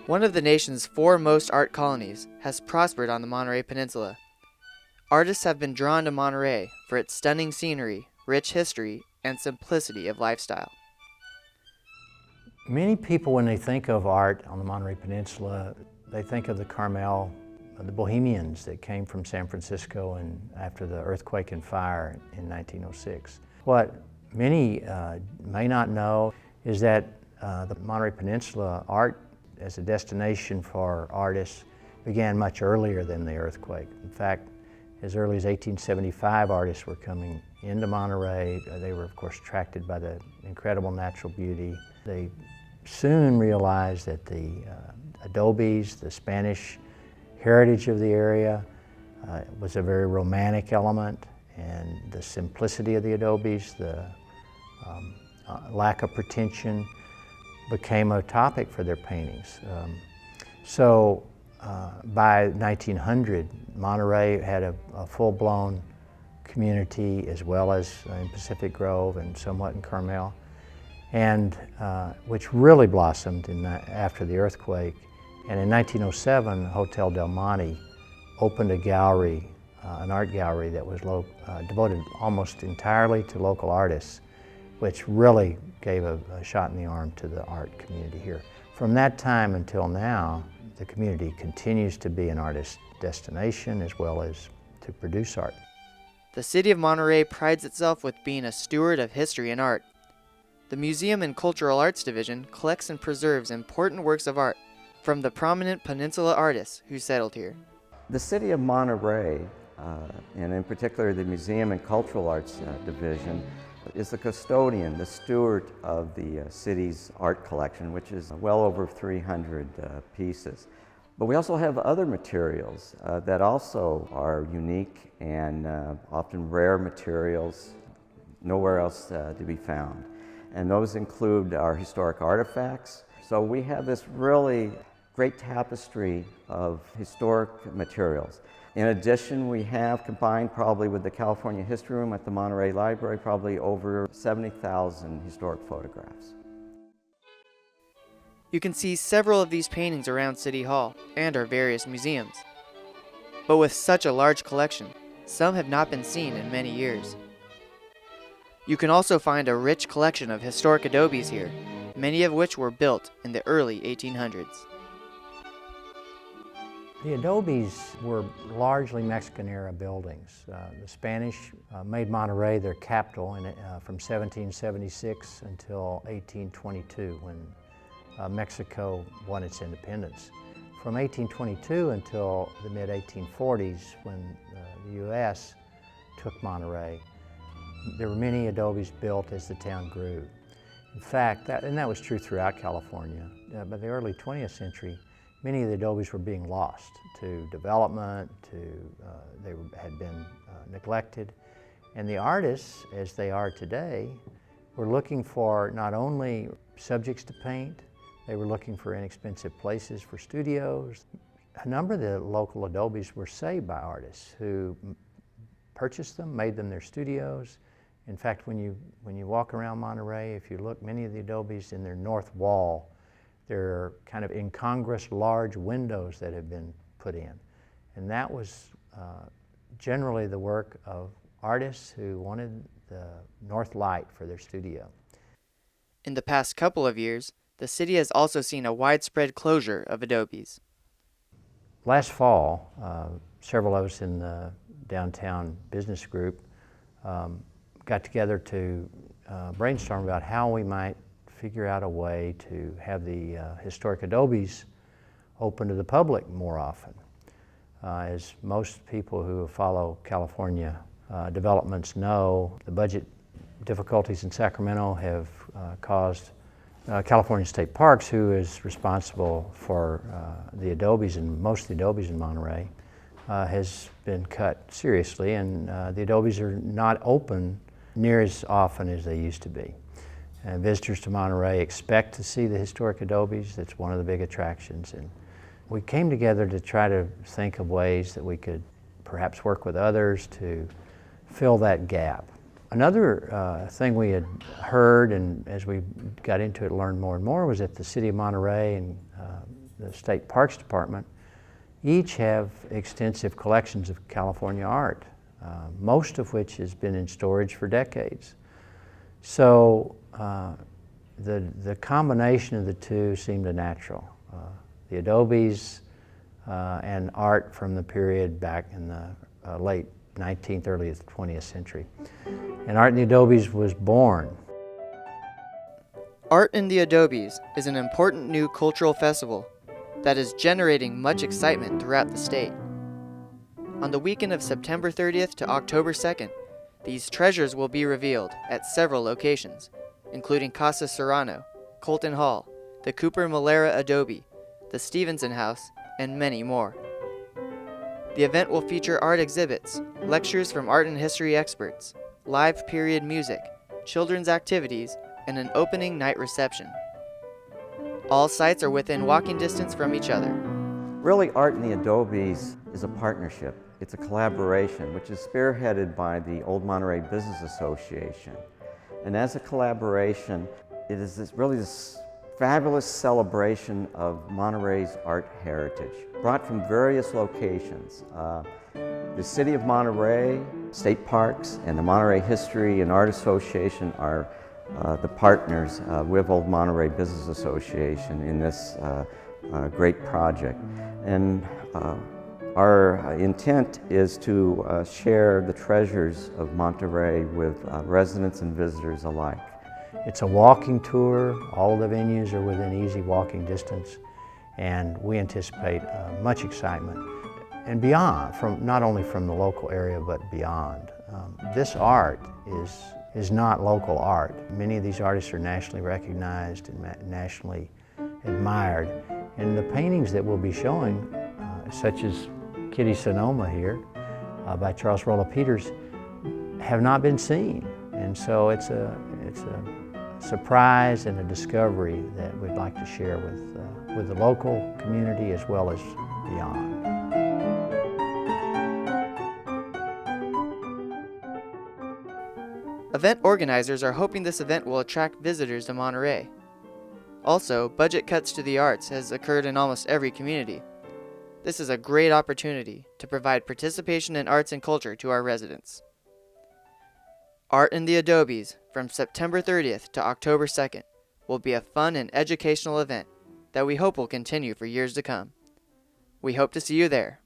One of the nation's foremost art colonies has prospered on the Monterey Peninsula. Artists have been drawn to Monterey for its stunning scenery, rich history, and simplicity of lifestyle. Many people, when they think of art on the Monterey Peninsula, they think of the Carmel, the Bohemians that came from San Francisco and after the earthquake and fire in 1906. What many may not know is that the Monterey Peninsula art as a destination for artists began much earlier than the earthquake. In fact, as early as 1875, artists were coming into Monterey. They were, of course, attracted by the incredible natural beauty. They soon realized that the adobes, the Spanish heritage of the area, was a very romantic element, and the simplicity of the adobes, the lack of pretension, became a topic for their paintings. By 1900, Monterey had a full-blown community, as well as in Pacific Grove and somewhat in Carmel, and which really blossomed after the earthquake. And in 1907, Hotel Del Monte opened a gallery, an art gallery that was devoted almost entirely to local artists, which really gave a shot in the arm to the art community here. From that time until now, the community continues to be an artist destination as well as to produce art. The city of Monterey prides itself with being a steward of history and art. The Museum and Cultural Arts Division collects and preserves important works of art from the prominent peninsula artists who settled here. The city of Monterey, and in particular the Museum and Cultural Arts Division, is the custodian, the steward of the city's art collection, which is well over 300 pieces. But we also have other materials that also are unique and often rare materials, nowhere else to be found. And those include our historic artifacts. So we have this really great tapestry of historic materials. In addition, we have combined probably with the California History Room at the Monterey Library, probably over 70,000 historic photographs. You can see several of these paintings around City Hall and our various museums. But with such a large collection, some have not been seen in many years. You can also find a rich collection of historic adobes here, many of which were built in the early 1800s. The adobes were largely Mexican-era buildings. The Spanish made Monterey their capital from 1776 until 1822, when Mexico won its independence. From 1822 until the mid-1840s, when the U.S. took Monterey, there were many adobes built as the town grew. In fact, that was true throughout California. By the early 20th century, many of the adobes were being lost to development, they had been neglected. And the artists, as they are today, were looking for not only subjects to paint, they were looking for inexpensive places for studios. A number of the local adobes were saved by artists who purchased them, made them their studios. In fact, when you walk around Monterey, if you look, many of the adobes in their north wall, there are kind of incongruous large windows that have been put in. And that was generally the work of artists who wanted the north light for their studio. In the past couple of years, the city has also seen a widespread closure of adobes. Last fall, several of us in the downtown business group got together to brainstorm about how we might figure out a way to have the historic adobes open to the public more often. As most people who follow California developments know, the budget difficulties in Sacramento have caused California State Parks, who is responsible for the adobes and most of the adobes in Monterey, has been cut seriously, and the adobes are not open near as often as they used to be. Visitors to Monterey expect to see the historic adobes. That's one of the big attractions. And we came together to try to think of ways that we could perhaps work with others to fill that gap. Another thing we had heard, and as we got into it, learned more and more, was that the City of Monterey and the State Parks Department each have extensive collections of California art, most of which has been in storage for decades. So the combination of the two seemed a natural. The Adobes and art from the period back in the late 19th, early 20th century. And Art in the Adobes was born. Art in the Adobes is an important new cultural festival that is generating much excitement throughout the state. On the weekend of September 30th to October 2nd, these treasures will be revealed at several locations, including Casa Serrano, Colton Hall, the Cooper Malera Adobe, the Stevenson House, and many more. The event will feature art exhibits, lectures from art and history experts, live period music, children's activities, and an opening night reception. All sites are within walking distance from each other. Really, Art in the Adobes is a partnership. It's a collaboration, which is spearheaded by the Old Monterey Business Association. And as a collaboration, it is this fabulous celebration of Monterey's art heritage, brought from various locations. The City of Monterey, State Parks, and the Monterey History and Art Association are the partners with Old Monterey Business Association in this great project. And our intent is to share the treasures of Monterey with residents and visitors alike. It's a walking tour. All the venues are within easy walking distance, and we anticipate much excitement and beyond, from not only from the local area but beyond. This art is not local art. Many of these artists are nationally recognized and nationally admired, and the paintings that we'll be showing, such as Kitty Sonoma here by Charles Rolla Peters, have not been seen, and so it's a surprise and a discovery that we'd like to share with the local community as well as beyond. Event organizers are hoping this event will attract visitors to Monterey. Also, budget cuts to the arts has occurred in almost every community. This is a great opportunity to provide participation in arts and culture to our residents. Art in the Adobes from September 30th to October 2nd will be a fun and educational event that we hope will continue for years to come. We hope to see you there.